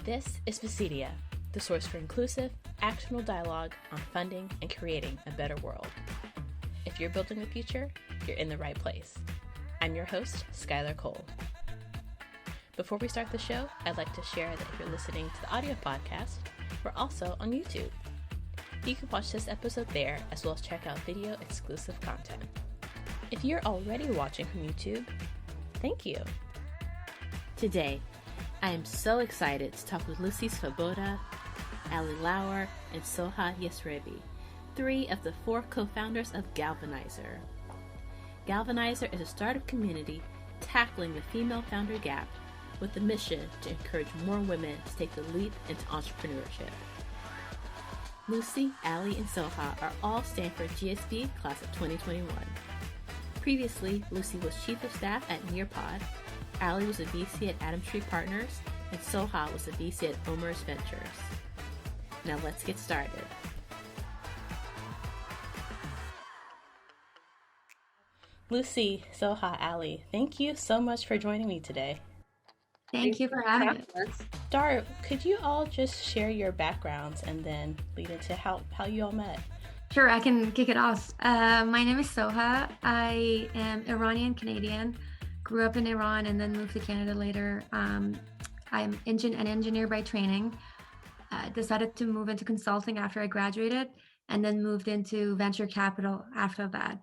This is VCedia, the source for inclusive, actionable dialogue on funding and creating a better world. If you're building the future, you're in the right place. I'm your host, Skylar Cole. Before we start the show, I'd like to share that if you're listening to the audio podcast, we're also on YouTube. You can watch this episode there, as well as check out video exclusive content. If you're already watching from YouTube, thank you. Today, I am so excited to talk with Lucy Svoboda, Lauer, and Soha Yasrebi, 3 of the 4 co-founders of Galvanizer. Galvanizer is a startup community tackling the female founder gap with the mission to encourage more women to take the leap into entrepreneurship. Lucy, Ali, and Soha are all Stanford GSB class of 2021. Previously, Lucy was Chief of Staff at Nearpod, Ali was a VC at Adam Tree Partners, and Soha was a VC at OMERS Ventures. Now let's get started. Lucy, Soha, Ali, thank you so much for joining me today. Thank you for having us. Start, could you all just share your backgrounds and then lead into how you all met? Sure, I can kick it off. My name is Soha. I am Iranian Canadian. Grew up in Iran and then moved to Canada later. I'm an engineer by training. Decided to move into consulting after I graduated and then moved into venture capital after that.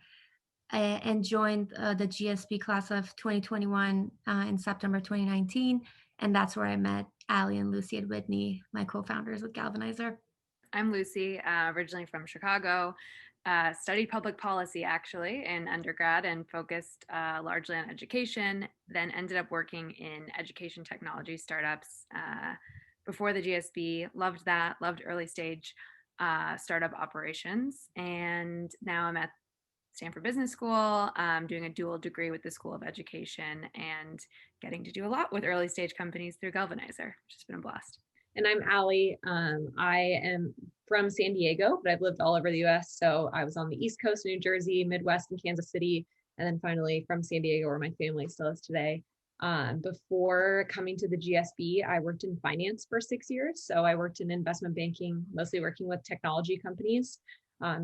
And joined the GSB class of 2021 in September 2019. And that's where I met Ali and Lucy and Whitney, my co-founders with Galvanizer. I'm Lucy, originally from Chicago. Studied public policy actually in undergrad and focused largely on education, then ended up working in education technology startups before the GSB. Loved that, loved early stage startup operations. And now I'm at Stanford Business School, doing a dual degree with the School of Education and getting to do a lot with early stage companies through Galvanizer, which has been a blast. And I'm Ali. I am from San Diego, but I've lived all over the US. So I was on the East Coast, New Jersey, Midwest, and Kansas City, and then finally from San Diego, where my family still is today. Before coming to the GSB, I worked in finance for 6 years. So I worked in investment banking, mostly working with technology companies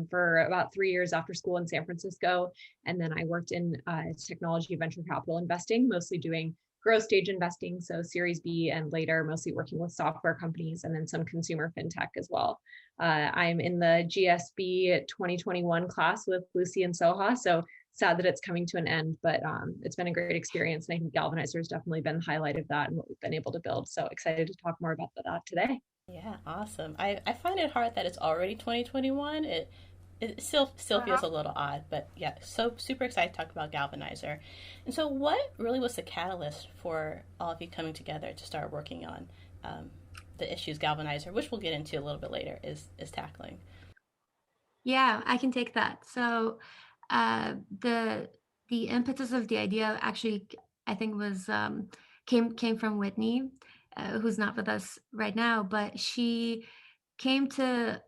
for about 3 years after school in San Francisco. And then I worked in technology venture capital investing, mostly doing growth stage investing, so Series B, and later mostly working with software companies and then some consumer fintech as well. I'm in the GSB 2021 class with Lucy and Soha, so sad that it's coming to an end, but it's been a great experience. And I think Galvanizer has definitely been the highlight of that and what we've been able to build. So excited to talk more about that today. Yeah, awesome. I find it hard that it's already 2021. It still feels a little odd, but yeah, so super excited to talk about Galvanizer. And so what really was the catalyst for all of you coming together to start working on the issues Galvanizer, which we'll get into a little bit later, is tackling? Yeah, I can take that. So the impetus of the idea actually, I think, was came from Whitney, who's not with us right now, but she came to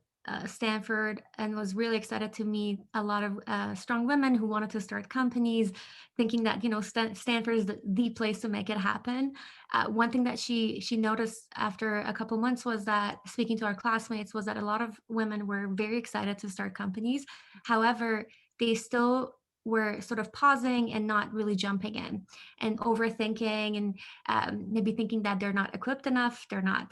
Stanford and was really excited to meet a lot of strong women who wanted to start companies, thinking that, Stanford is the place to make it happen. One thing that she noticed after a couple months was that, speaking to our classmates, was that a lot of women were very excited to start companies. However, they still were sort of pausing and not really jumping in and overthinking and maybe thinking that they're not equipped enough, they're not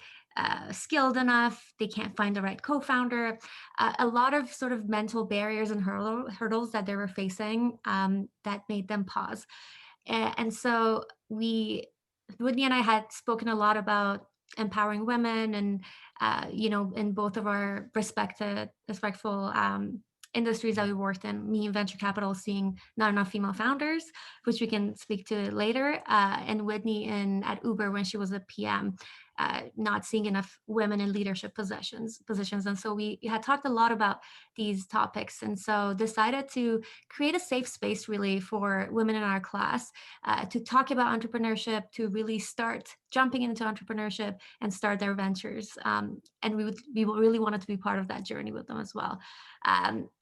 skilled enough, they can't find the right co-founder, a lot of sort of mental barriers and hurdles that they were facing that made them pause. And so Whitney and I had spoken a lot about empowering women and, in both of our respectful industries that we worked in, me in venture capital, seeing not enough female founders, which we can speak to later, and Whitney at Uber when she was a PM, not seeing enough women in leadership positions. And so we had talked a lot about these topics, and so decided to create a safe space really for women in our class to talk about entrepreneurship, to really start jumping into entrepreneurship and start their ventures. And we really wanted to be part of that journey with them as well.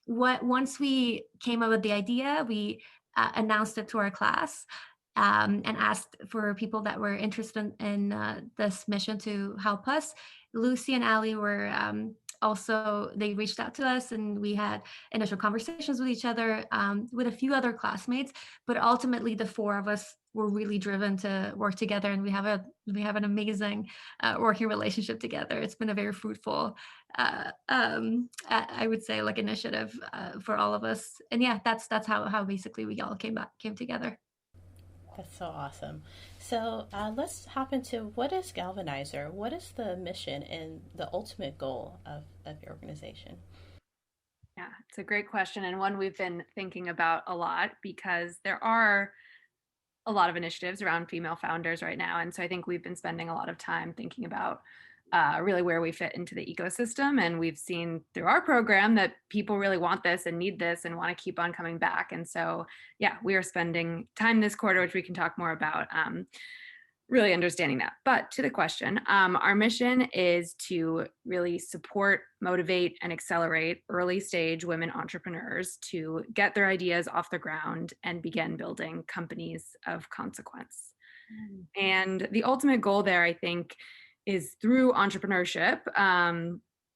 Once we came up with the idea, we announced it to our class. and asked for people that were interested in this mission to help us. Lucy and Ali were also, they reached out to us, and we had initial conversations with each other, with a few other classmates, but ultimately the four of us were really driven to work together, and we have an amazing working relationship together. It's been a very fruitful, I would say, like, initiative for all of us. And yeah, that's how basically we all came together. That's so awesome. So let's hop into, what is Galvanizer? What is the mission and the ultimate goal of your organization? Yeah, it's a great question, and one we've been thinking about a lot, because there are a lot of initiatives around female founders right now. And so I think we've been spending a lot of time thinking about really where we fit into the ecosystem. And we've seen through our program that people really want this and need this and want to keep on coming back. And so, yeah, we are spending time this quarter, which we can talk more about, really understanding that. But to the question, our mission is to really support, motivate, and accelerate early stage women entrepreneurs to get their ideas off the ground and begin building companies of consequence. And the ultimate goal there, I think, is through entrepreneurship,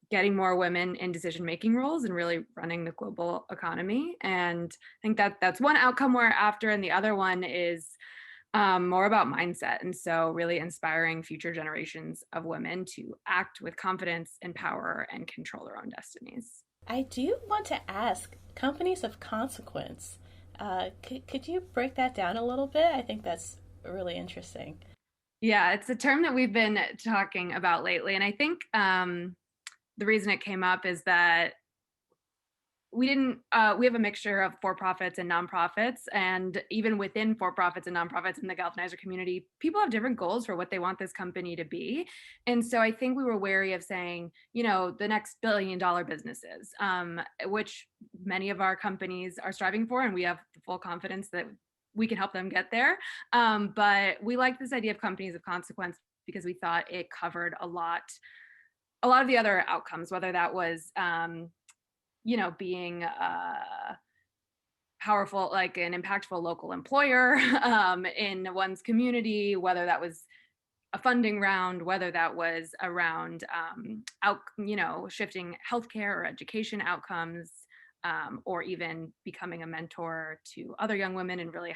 getting more women in decision-making roles and really running the global economy. And I think that that's one outcome we're after. And the other one is more about mindset. And so really inspiring future generations of women to act with confidence and power and control their own destinies. I do want to ask, companies of consequence, could you break that down a little bit? I think that's really interesting. Yeah, it's a term that we've been talking about lately. And I think the reason it came up is that we have a mixture of for-profits and nonprofits, and even within for-profits and nonprofits in the Galvanizer community, people have different goals for what they want this company to be. And so I think we were wary of saying, the next billion-dollar businesses, which many of our companies are striving for, and we have full confidence that we can help them get there. But we like this idea of companies of consequence because we thought it covered a lot of the other outcomes, whether that was being powerful, like an impactful local employer in one's community, whether that was a funding round, whether that was around shifting healthcare or education outcomes, or even becoming a mentor to other young women and really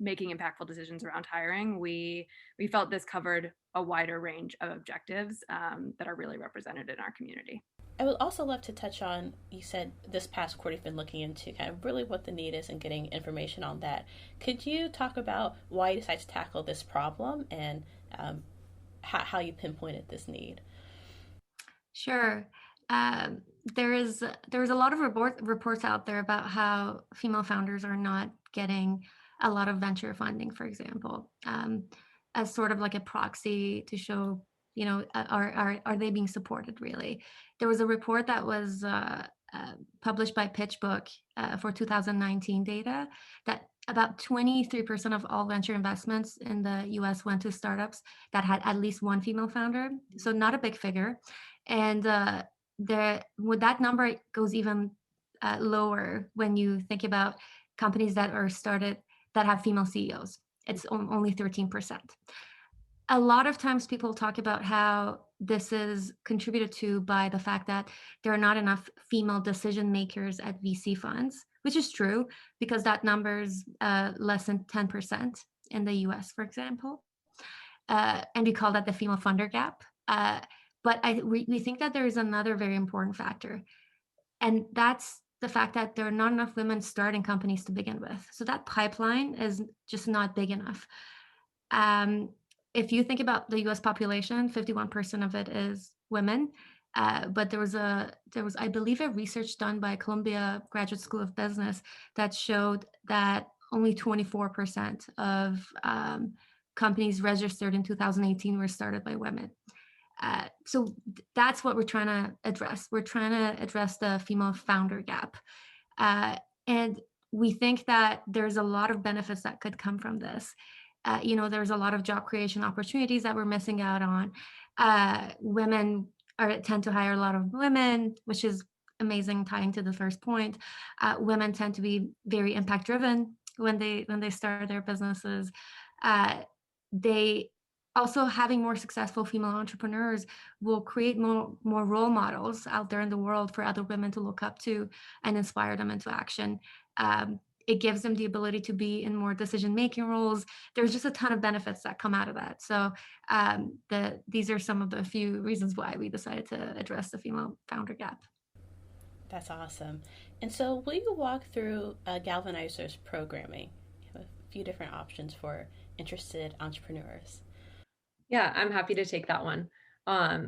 making impactful decisions around hiring. We felt this covered a wider range of objectives that are really represented in our community. I would also love to touch on, you said this past quarter you've been looking into kind of really what the need is and getting information on that. Could you talk about why you decided to tackle this problem and how you pinpointed this need? Sure. There is a lot of reports out there about how female founders are not getting a lot of venture funding, for example, as sort of like a proxy to show, are they being supported really? There was a report that was published by PitchBook for 2019 data that about 23% of all venture investments in the US went to startups that had at least one female founder. So not a big figure. And that number goes even lower when you think about companies that are started that have female CEOs. It's only 13%. A lot of times people talk about how this is contributed to by the fact that there are not enough female decision makers at VC funds, which is true because that number is less than 10% in the US, for example. And we call that the female funder gap. But we think that there is another very important factor, and that's the fact that there are not enough women starting companies to begin with. So that pipeline is just not big enough. If you think about the US population, 51% of it is women. But there was, I believe, a research done by Columbia Graduate School of Business that showed that only 24% of companies registered in 2018 were started by women. So that's what we're trying to address. We're trying to address the female founder gap. And we think that there's a lot of benefits that could come from this. There's a lot of job creation opportunities that we're missing out on. Women tend to hire a lot of women, which is amazing, tying to the first point. Women tend to be very impact driven. when they start their businesses. They also, having more successful female entrepreneurs will create more role models out there in the world for other women to look up to and inspire them into action. It gives them the ability to be in more decision-making roles. There's just a ton of benefits that come out of that. So these are some of the few reasons why we decided to address the female founder gap. That's awesome. And so, will you walk through Galvanizer's programming? You have a few different options for interested entrepreneurs. Yeah, I'm happy to take that one.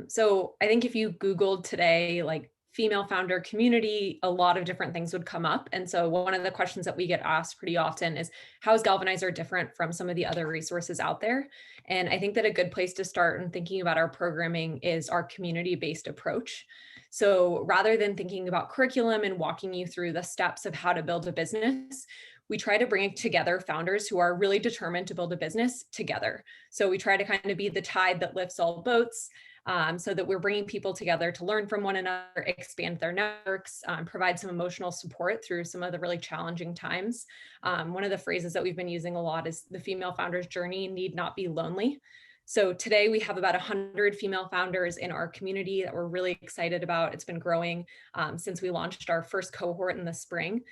So I think if you Googled today, like female founder community, a lot of different things would come up. And so one of the questions that we get asked pretty often is, how is Galvanizer different from some of the other resources out there? And I think that a good place to start in thinking about our programming is our community-based approach. So rather than thinking about curriculum and walking you through the steps of how to build a business, we try to bring together founders who are really determined to build a business together. So we try to kind of be the tide that lifts all boats, so that we're bringing people together to learn from one another, expand their networks, provide some emotional support through some of the really challenging times. One of the phrases that we've been using a lot is the female founder's journey need not be lonely. So today we have about 100 female founders in our community that we're really excited about. It's been growing since we launched our first cohort in the spring.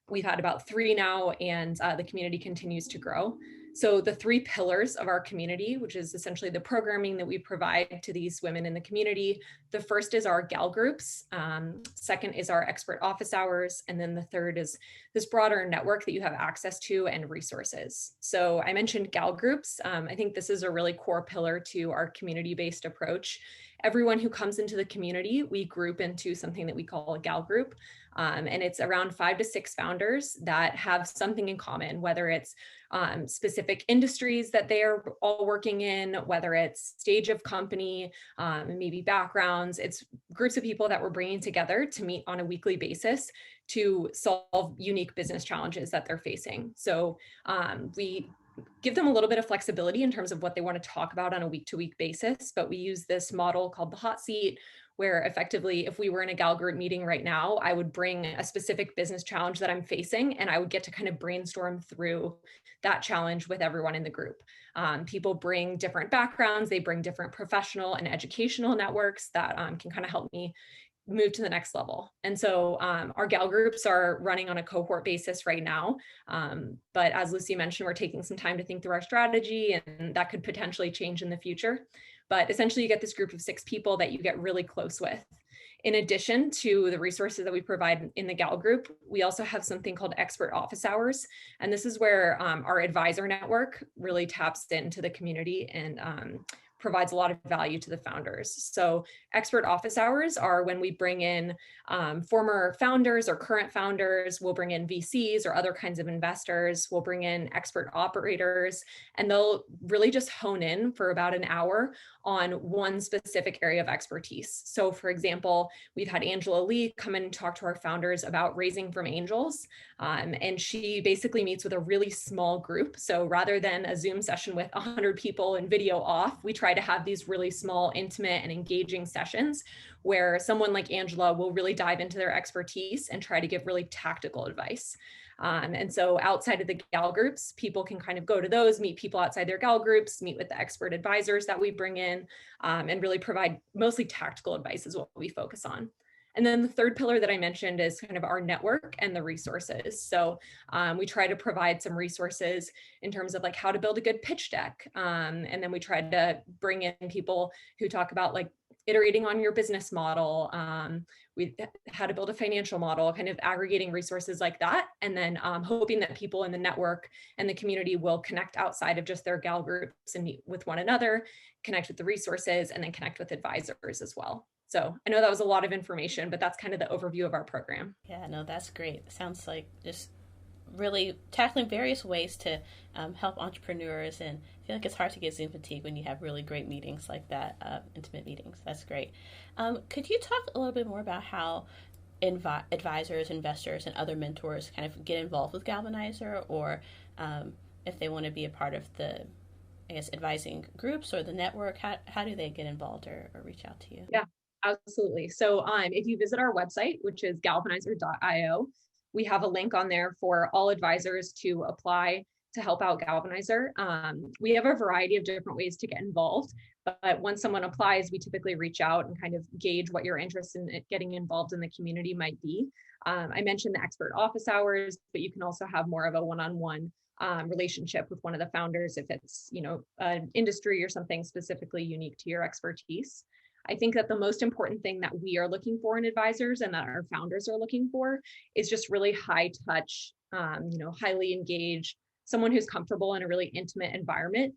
We've had about 3 now, and the community continues to grow. So the 3 pillars of our community, which is essentially the programming that we provide to these women in the community. The first is our gal groups. Second is our expert office hours. And then the third is this broader network that you have access to and resources. So I mentioned gal groups. I think this is a really core pillar to our community-based approach. Everyone who comes into the community, we group into something that we call a gal group. And it's around 5 to 6 founders that have something in common, whether it's specific industries that they are all working in, whether it's stage of company, maybe backgrounds. It's groups of people that we're bringing together to meet on a weekly basis to solve unique business challenges that they're facing. So we give them a little bit of flexibility in terms of what they want to talk about on a week-to-week basis, but we use this model called the hot seat, where effectively, if we were in a gal group meeting right now, I would bring a specific business challenge that I'm facing, and I would get to kind of brainstorm through that challenge with everyone in the group. People bring different backgrounds, they bring different professional and educational networks that can kind of help me move to the next level. And so our gal groups are running on a cohort basis right now. But as Lucy mentioned, we're taking some time to think through our strategy, and that could potentially change in the future. But essentially you get this group of 6 people that you get really close with. In addition to the resources that we provide in the gal group, we also have something called expert office hours. And this is where our advisor network really taps into the community and provides a lot of value to the founders. So expert office hours are when we bring in former founders or current founders. We'll bring in VCs or other kinds of investors. We'll bring in expert operators, and they'll really just hone in for about an hour on one specific area of expertise. So for example, we've had Angela Lee come in and talk to our founders about raising from angels. And she basically meets with a really small group. So rather than a Zoom session with 100 people and video off, we try to have these really small, intimate, and engaging sessions where someone like Angela will really dive into their expertise and try to give really tactical advice. And so outside of the gal groups, people can kind of go to those, meet people outside their gal groups, meet with the expert advisors that we bring in, and really provide mostly tactical advice is what we focus on. And then the third pillar that I mentioned is kind of our network and the resources. So we try to provide some resources in terms of like how to build a good pitch deck. And then we try to bring in people who talk about like iterating on your business model, how to build a financial model, kind of aggregating resources like that. And then hoping that people in the network and the community will connect outside of just their gal groups and meet with one another, connect with the resources, and then connect with advisors as well. So I know that was a lot of information, but that's kind of the overview of our program. Yeah, no, that's great. Sounds like just really tackling various ways to help entrepreneurs, and I feel like it's hard to get Zoom fatigue when you have really great meetings like that, intimate meetings. That's great. Could you talk a little bit more about how advisors, investors, and other mentors kind of get involved with Galvanizer, or if they want to be a part of the, I guess, advising groups or the network, how do they get involved or reach out to you? Yeah, absolutely. So if you visit our website, which is galvanizer.io, we have a link on there for all advisors to apply to help out Galvanizer. We have a variety of different ways to get involved, but once someone applies, we typically reach out and kind of gauge what your interest in getting involved in the community might be. I mentioned the expert office hours, but you can also have more of a one-on-one relationship with one of the founders if it's, an industry or something specifically unique to your expertise. I think that the most important thing that we are looking for in advisors and that our founders are looking for is just really high touch, highly engaged, someone who's comfortable in a really intimate environment,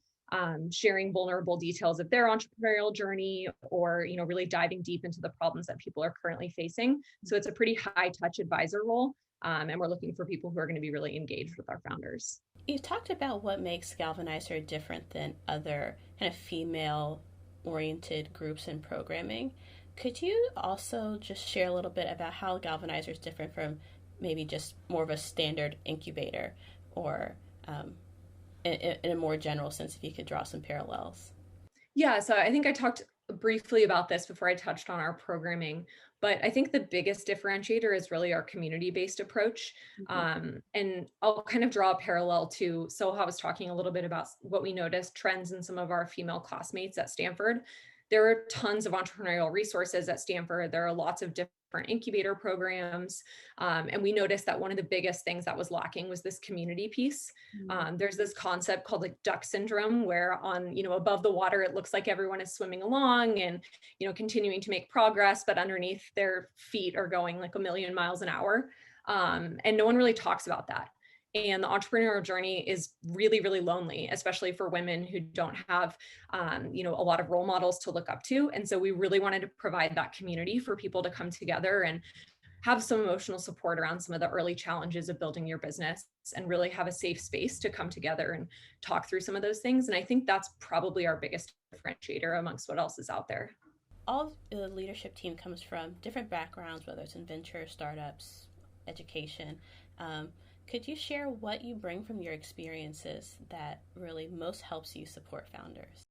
sharing vulnerable details of their entrepreneurial journey, or really diving deep into the problems that people are currently facing. So it's a pretty high touch advisor role, and we're looking for people who are going to be really engaged with our founders. You talked about what makes Galvanizer different than other kind of female oriented groups in programming. Could you also just share a little bit about how Galvanizer is different from maybe just more of a standard incubator, or in a more general sense, if you could draw some parallels? Yeah, so I think I talked briefly about this before I touched on our programming, but I think the biggest differentiator is really our community-based approach. And I'll kind of draw a parallel to Soha was talking a little bit about what we noticed trends in some of our female classmates at Stanford. There are tons of entrepreneurial resources at Stanford. There are lots of different incubator programs. And we noticed that one of the biggest things that was lacking was this community piece. There's this concept called like duck syndrome, where above the water, it looks like everyone is swimming along and, continuing to make progress, but underneath their feet are going like a million miles an hour. And no one really talks about that. And the entrepreneurial journey is really, really lonely, especially for women who don't have, a lot of role models to look up to. And so we really wanted to provide that community for people to come together and have some emotional support around some of the early challenges of building your business, and really have a safe space to come together and talk through some of those things. And I think that's probably our biggest differentiator amongst what else is out there. All of the leadership team comes from different backgrounds, whether it's in venture, startups, education. Could you share what you bring from your experiences that really most helps you support founders?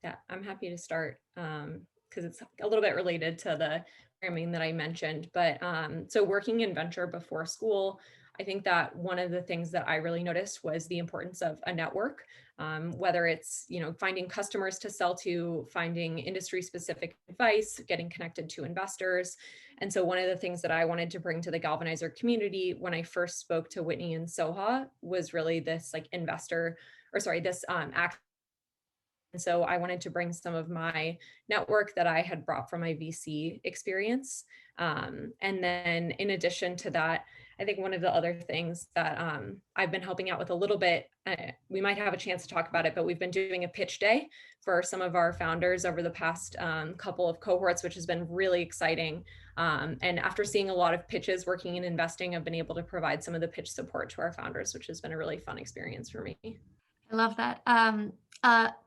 Yeah, I'm happy to start because it's a little bit related to the programming that I mentioned. But so working in venture before school, I think that one of the things that I really noticed was the importance of a network, whether it's, finding customers to sell to, finding industry specific advice, getting connected to investors. And so one of the things that I wanted to bring to the Galvanizer community when I first spoke to Whitney and Soha was really this act. And so I wanted to bring some of my network that I had brought from my VC experience. And then in addition to that, I think one of the other things that I've been helping out with a little bit, we might have a chance to talk about it, but we've been doing a pitch day for some of our founders over the past couple of cohorts, which has been really exciting. And after seeing a lot of pitches working in investing, I've been able to provide some of the pitch support to our founders, which has been a really fun experience for me. I love that.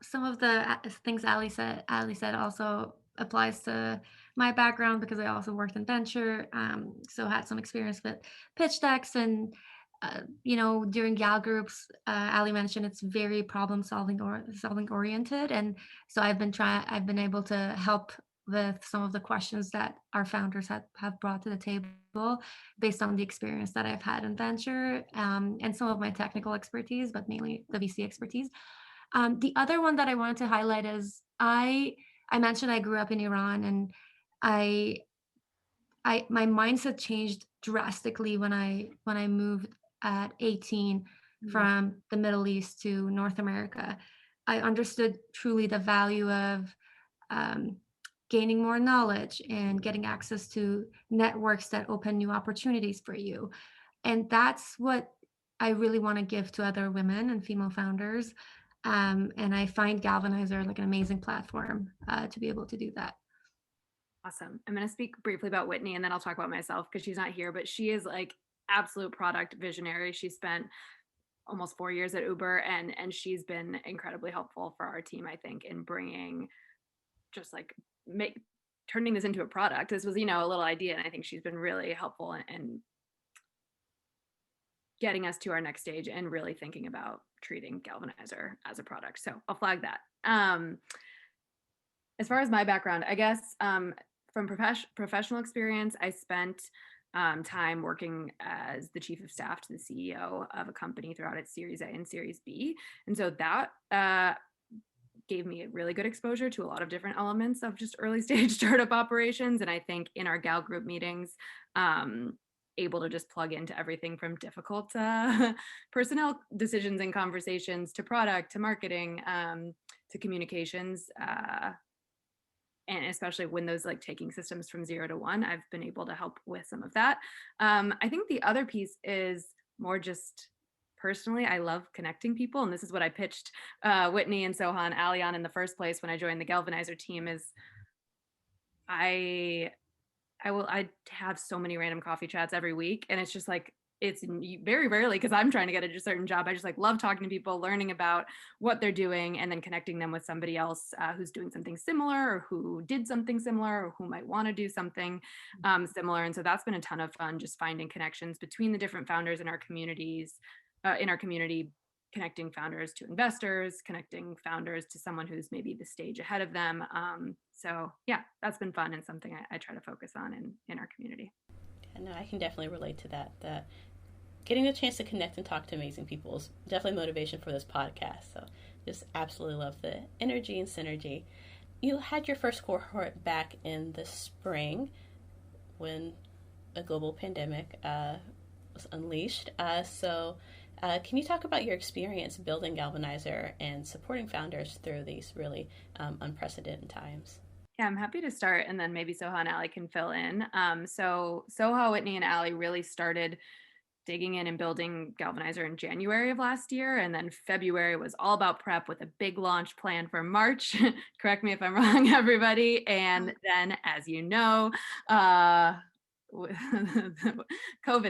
Some of the things Ali said also applies to my background, because I also worked in venture, so had some experience with pitch decks, and during gal groups, Ali mentioned it's very problem solving oriented, and so I've been able to help with some of the questions that our founders have brought to the table based on the experience that I've had in venture, and some of my technical expertise, but mainly the VC expertise. The other one that I wanted to highlight is I mentioned I grew up in Iran, and my mindset changed drastically when I moved at 18 from the Middle East to North America. I understood truly the value of gaining more knowledge and getting access to networks that open new opportunities for you. And that's what I really want to give to other women and female founders. And I find Galvanizer like an amazing platform to be able to do that. Awesome. I'm going to speak briefly about Whitney, and then I'll talk about myself because she's not here, but she is like absolute product visionary. She spent almost 4 years at Uber, and she's been incredibly helpful for our team, I think, in bringing just like turning this into a product. This was, a little idea, and I think she's been really helpful in getting us to our next stage and really thinking about treating Galvanizer as a product. So I'll flag that. As far as my background, I guess from professional experience, I spent time working as the chief of staff to the CEO of a company throughout its Series A and Series B. And so that gave me a really good exposure to a lot of different elements of just early stage startup operations. And I think in our gal group meetings, able to just plug into everything from difficult personnel decisions and conversations to product, to marketing, to communications. And especially when those like taking systems from 0 to 1, I've been able to help with some of that. I think the other piece is more just personally, I love connecting people. And this is what I pitched Whitney and Soha and Ali on in the first place when I joined the Galvanizer team is I have so many random coffee chats every week. And it's just like, it's very rarely because I'm trying to get a certain job. I just like love talking to people, learning about what they're doing, and then connecting them with somebody else who's doing something similar or who did something similar or who might want to do something similar. And so that's been a ton of fun, just finding connections between the different founders in our communities, connecting founders to investors, connecting founders to someone who's maybe the stage ahead of them. So yeah, that's been fun and something I try to focus on in our community. No, I can definitely relate to that. That getting the chance to connect and talk to amazing people is definitely motivation for this podcast. So just absolutely love the energy and synergy. You had your first cohort back in the spring when a global pandemic was unleashed. So can you talk about your experience building Galvanizer and supporting founders through these really unprecedented times? Yeah, I'm happy to start, and then maybe Soha and Ali can fill in. So Soha, Whitney, and Ali really started digging in and building Galvanizer in January of last year, and then February was all about prep with a big launch plan for March. Correct me if I'm wrong, everybody. And then, as you know, COVID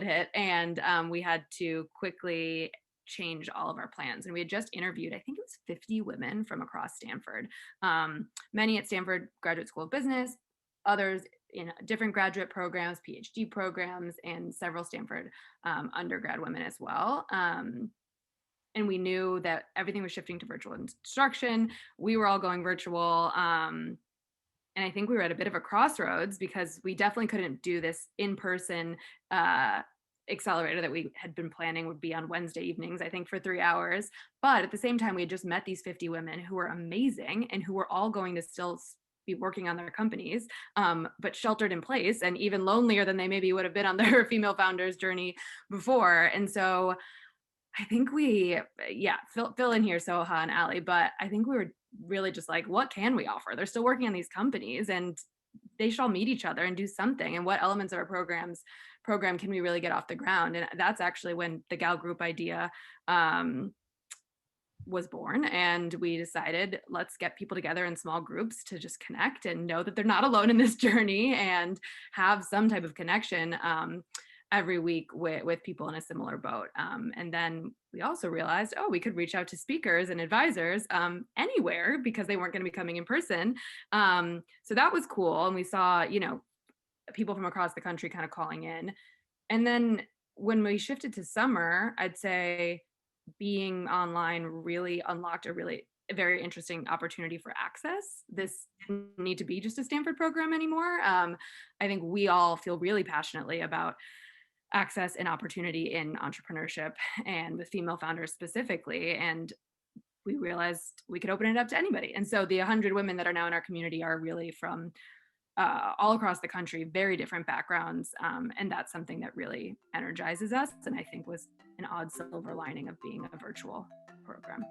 hit, and we had to quickly change all of our plans. And we had just interviewed, I think it was 50 women from across Stanford, many at Stanford Graduate School of Business, others in different graduate programs, PhD programs, and several Stanford undergrad women as well. And we knew that everything was shifting to virtual instruction. We were all going virtual. And I think we were at a bit of a crossroads because we definitely couldn't do this in person accelerator that we had been planning would be on Wednesday evenings, I think, for 3 hours. But at the same time, we had just met these 50 women who were amazing and who were all going to still be working on their companies, but sheltered in place and even lonelier than they maybe would have been on their female founders journey before. And so I think fill in here, Soha and Ali, but I think we were really just like, what can we offer? They're still working on these companies and they should all meet each other and do something. And what elements of our program can we really get off the ground? And that's actually when the Gal Group idea was born. And we decided, let's get people together in small groups to just connect and know that they're not alone in this journey and have some type of connection every week with people in a similar boat. And then we also realized, we could reach out to speakers and advisors anywhere because they weren't going to be coming in person. So that was cool. And we saw, people from across the country kind of calling in. And then when we shifted to summer, I'd say being online really unlocked a very interesting opportunity for access. This didn't need to be just a Stanford program anymore. I think we all feel really passionately about access and opportunity in entrepreneurship and with female founders specifically. And we realized we could open it up to anybody. And so the 100 women that are now in our community are really from all across the country, very different backgrounds. And that's something that really energizes us. And I think was an odd silver lining of being a virtual program.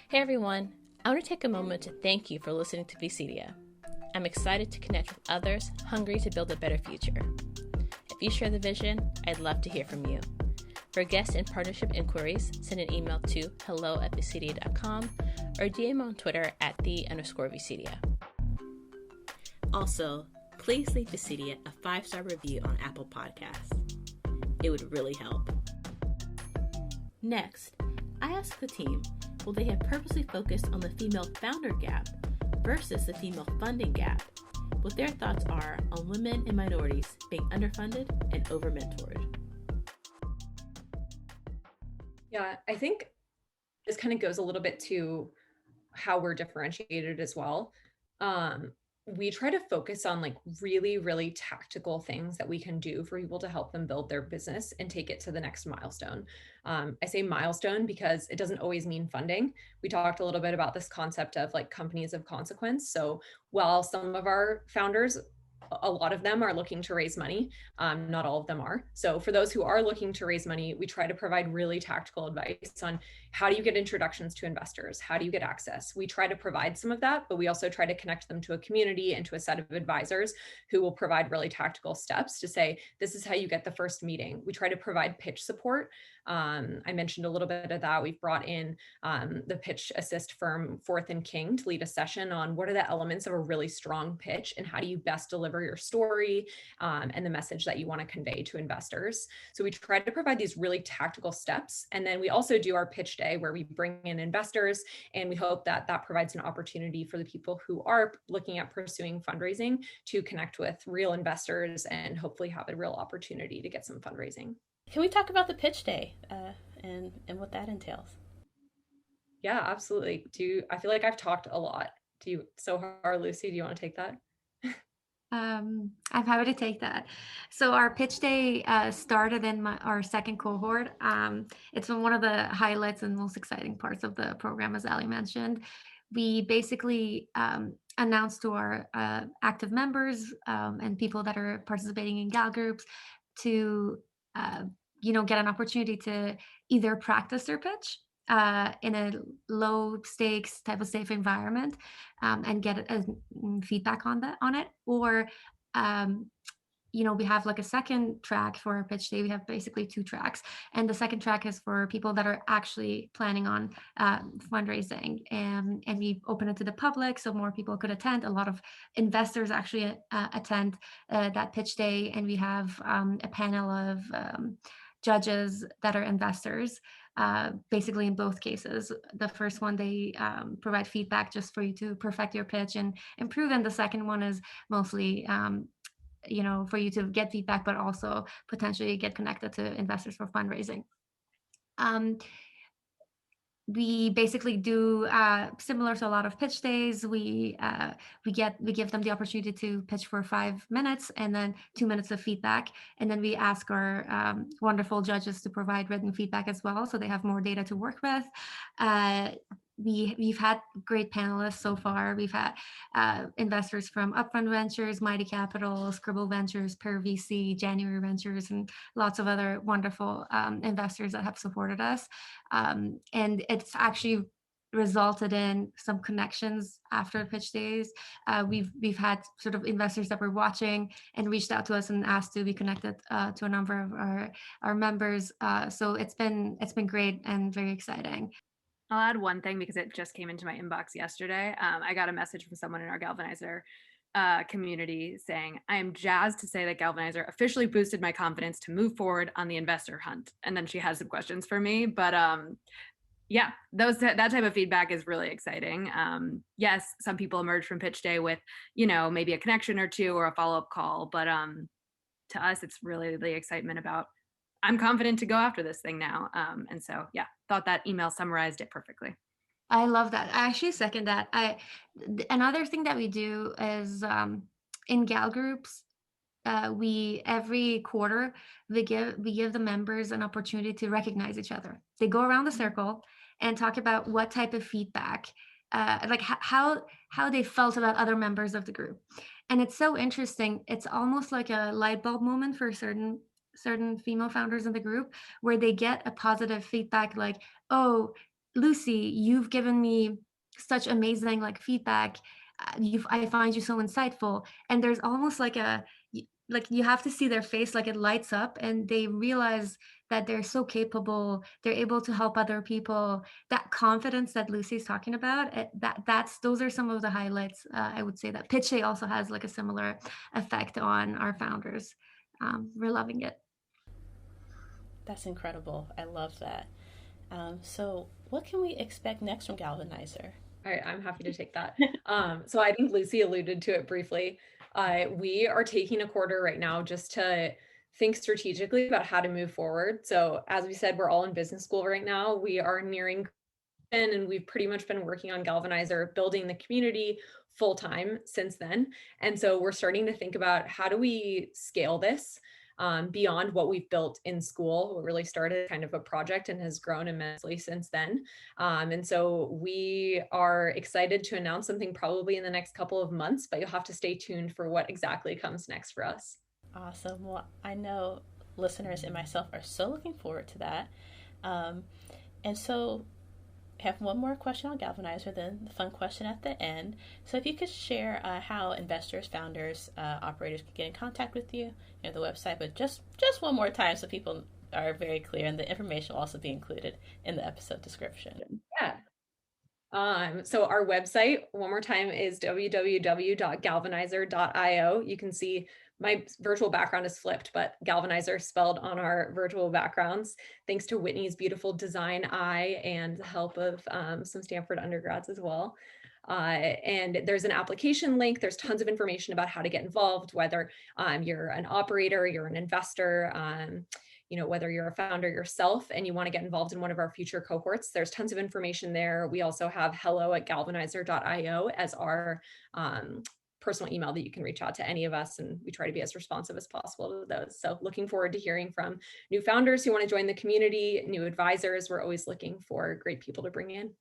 Hey everyone, I want to take a moment to thank you for listening to VCedia. I'm excited to connect with others hungry to build a better future. If you share the vision, I'd love to hear from you. For guest and partnership inquiries, send an email to hello@VCedia.com or DM on Twitter at @the_VCedia. Also, please leave VCedia a 5-star review on Apple Podcasts. It would really help. Next, I asked the team, will they have purposely focused on the female founder gap versus the female funding gap? What their thoughts are on women and minorities being underfunded and over-mentored. Yeah, I think this kind of goes a little bit to how we're differentiated as well. we try to focus on like really, really tactical things that we can do for people to help them build their business and take it to the next milestone. I say milestone because it doesn't always mean funding. We talked a little bit about this concept of like companies of consequence. So while some of our founders, a lot of them are looking to raise money. Not all of them are. So for those who are looking to raise money, we try to provide really tactical advice on how do you get introductions to investors? How do you get access? We try to provide some of that, but we also try to connect them to a community and to a set of advisors who will provide really tactical steps to say, this is how you get the first meeting. We try to provide pitch support. I mentioned a little bit of that. We've brought in the pitch assist firm Forth and King to lead a session on what are the elements of a really strong pitch and how do you best deliver your story and the message that you want to convey to investors. So we try to provide these really tactical steps. And then we also do our pitch day where we bring in investors, and we hope that that provides an opportunity for the people who are looking at pursuing fundraising to connect with real investors and hopefully have a real opportunity to get some fundraising. Can we talk about the pitch day and what that entails? Yeah, absolutely. I feel like I've talked a lot. Soha or Lucy, do you want to take that? I'm happy to take that. So our pitch day started in our second cohort. It's been one of the highlights and most exciting parts of the program, as Ali mentioned. We basically announced to our active members and people that are participating in gal groups to get an opportunity to either practice their pitch in a low stakes type of safe environment and get feedback on it, or we have like a second track for our pitch day. We have basically two tracks, and the second track is for people that are actually planning on fundraising, and we open it to the public so more people could attend. A lot of investors actually attend that pitch day, and we have a panel of judges that are investors. Basically in both cases. The first one, they provide feedback just for you to perfect your pitch and improve, and the second one is mostly for you to get feedback, but also potentially get connected to investors for fundraising. We basically do similar to a lot of pitch days. We give them the opportunity to pitch for 5 minutes and then 2 minutes of feedback, and then we ask our wonderful judges to provide written feedback as well, so they have more data to work with. We've had great panelists so far. We've had investors from Upfront Ventures, Mighty Capital, Scribble Ventures, Per VC, January Ventures, and lots of other wonderful investors that have supported us. And it's actually resulted in some connections after pitch days. We've had sort of investors that were watching and reached out to us and asked to be connected to a number of our members. So it's been great and very exciting. I'll add one thing because it just came into my inbox yesterday. I got a message from someone in our Galvanizer community saying, I am jazzed to say that Galvanizer officially boosted my confidence to move forward on the investor hunt. And then she has some questions for me. But yeah, that type of feedback is really exciting. Yes, some people emerge from pitch day with, maybe a connection or two or a follow-up call. But to us, it's really the excitement about, I'm confident to go after this thing now. And so, yeah, thought that email summarized it perfectly. I love that. I actually second that. Another thing that we do is in gal groups, we every quarter we give the members an opportunity to recognize each other. They go around the circle and talk about what type of feedback, like how they felt about other members of the group. And it's so interesting. It's almost like a light bulb moment for certain female founders in the group, where they get a positive feedback like, oh, Lucy, you've given me such amazing feedback. I find you so insightful. And there's almost you have to see their face, like it lights up, and they realize that they're so capable. They're able to help other people. That confidence that Lucy's talking about, those are some of the highlights. I would say that pitch day also has a similar effect on our founders. We're loving it. That's incredible. I love that. So what can we expect next from Galvanizer? All right, I'm happy to take that. So I think Lucy alluded to it briefly. We are taking a quarter right now just to think strategically about how to move forward. So as we said, we're all in business school right now. We are nearing, and we've pretty much been working on Galvanizer, building the community full-time since then. And so we're starting to think about how do we scale this beyond what we've built in school. It really started kind of a project and has grown immensely since then. And so we are excited to announce something probably in the next couple of months, but you'll have to stay tuned for what exactly comes next for us. Awesome. Well, I know listeners and myself are so looking forward to that. And so I have one more question on Galvanizer, then the fun question at the end. So if you could share how investors, founders, operators can get in contact with you, the website, but just one more time so people are very clear, and the information will also be included in the episode description. Yeah. So our website, one more time, is www.galvanizer.io. You can see my virtual background is flipped, but Galvanizer spelled on our virtual backgrounds, thanks to Whitney's beautiful design eye and the help of some Stanford undergrads as well. And there's an application link. There's tons of information about how to get involved, whether you're an operator, you're an investor, whether you're a founder yourself and you want to get involved in one of our future cohorts. There's tons of information there. We also have hello@galvanizer.io as our personal email that you can reach out to any of us, and we try to be as responsive as possible to those. So looking forward to hearing from new founders who want to join the community, new advisors. We're always looking for great people to bring in.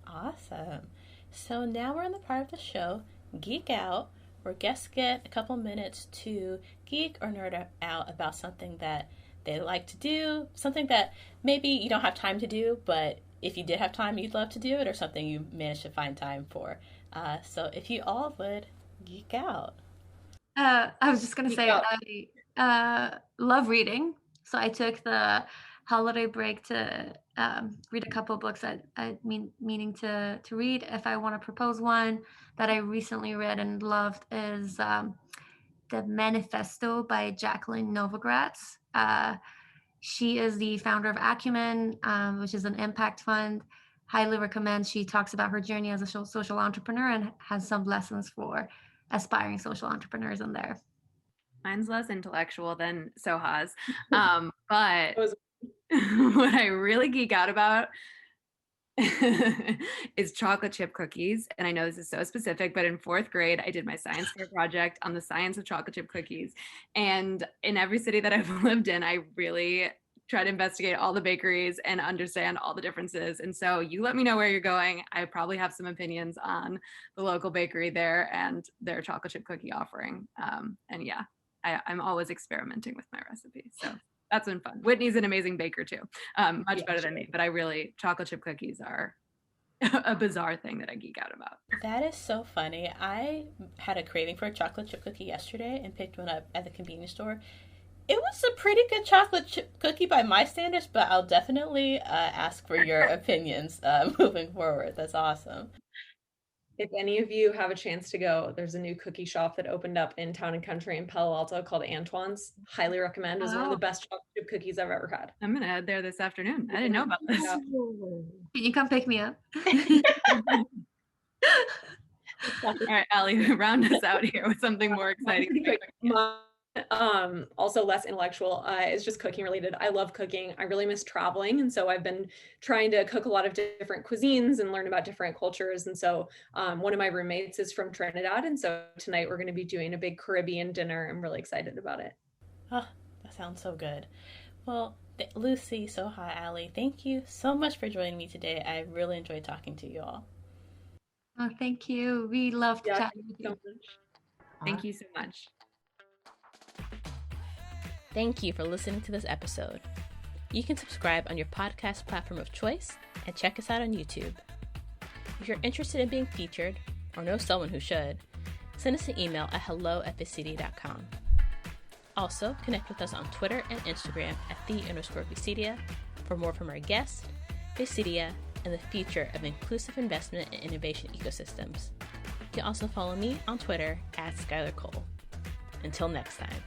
Awesome. So now we're in the part of the show, Geek Out, where guests get a couple minutes to geek or nerd out about something that they like to do, something that maybe you don't have time to do, but if you did have time, you'd love to do it, or something you managed to find time for. So if you all would geek out. I was just going to say, I love reading. So I took the holiday break to read a couple books meaning to read. If I want to propose one that I recently read and loved is the Manifesto by Jacqueline Novagratz. She is the founder of Acumen, which is an impact fund. Highly recommend. She talks about her journey as a social entrepreneur and has some lessons for aspiring social entrepreneurs in there. Mine's less intellectual than Soha's, but what I really geek out about is chocolate chip cookies. And I know this is so specific, but in 4th grade, I did my science fair project on the science of chocolate chip cookies. And in every city that I've lived in, I really try to investigate all the bakeries and understand all the differences. And so you let me know where you're going. I probably have some opinions on the local bakery there and their chocolate chip cookie offering. And yeah, I'm always experimenting with my recipes. So that's been fun. Whitney's an amazing baker too, much better than me, but chocolate chip cookies are a bizarre thing that I geek out about. That is so funny. I had a craving for a chocolate chip cookie yesterday and picked one up at the convenience store. It was a pretty good chocolate chip cookie by my standards, but I'll definitely ask for your opinions moving forward. That's awesome. If any of you have a chance to go, there's a new cookie shop that opened up in Town and Country in Palo Alto called Antoine's. Highly recommend. It was one of the best chocolate chip cookies I've ever had. I'm going to head there this afternoon. I didn't know about this. Can you come pick me up? All right, Allie, round us out here with something more exciting. Also less intellectual, is just cooking related. I love cooking. I really miss traveling. And so I've been trying to cook a lot of different cuisines and learn about different cultures. And so one of my roommates is from Trinidad. And so tonight we're going to be doing a big Caribbean dinner. I'm really excited about it. Oh, that sounds so good. Well, Lucy, Soha, Allie, thank you so much for joining me today. I really enjoyed talking to you all. Oh, thank you. We love to chat with you. Thank you so much. Thank you for listening to this episode. You can subscribe on your podcast platform of choice and check us out on YouTube. If you're interested in being featured or know someone who should, send us an email at hello@VCedia.com. Also, connect with us on Twitter and Instagram at @the_VCedia for more from our guests, VCedia, and the future of inclusive investment and innovation ecosystems. You can also follow me on Twitter @SkylarCole. Until next time.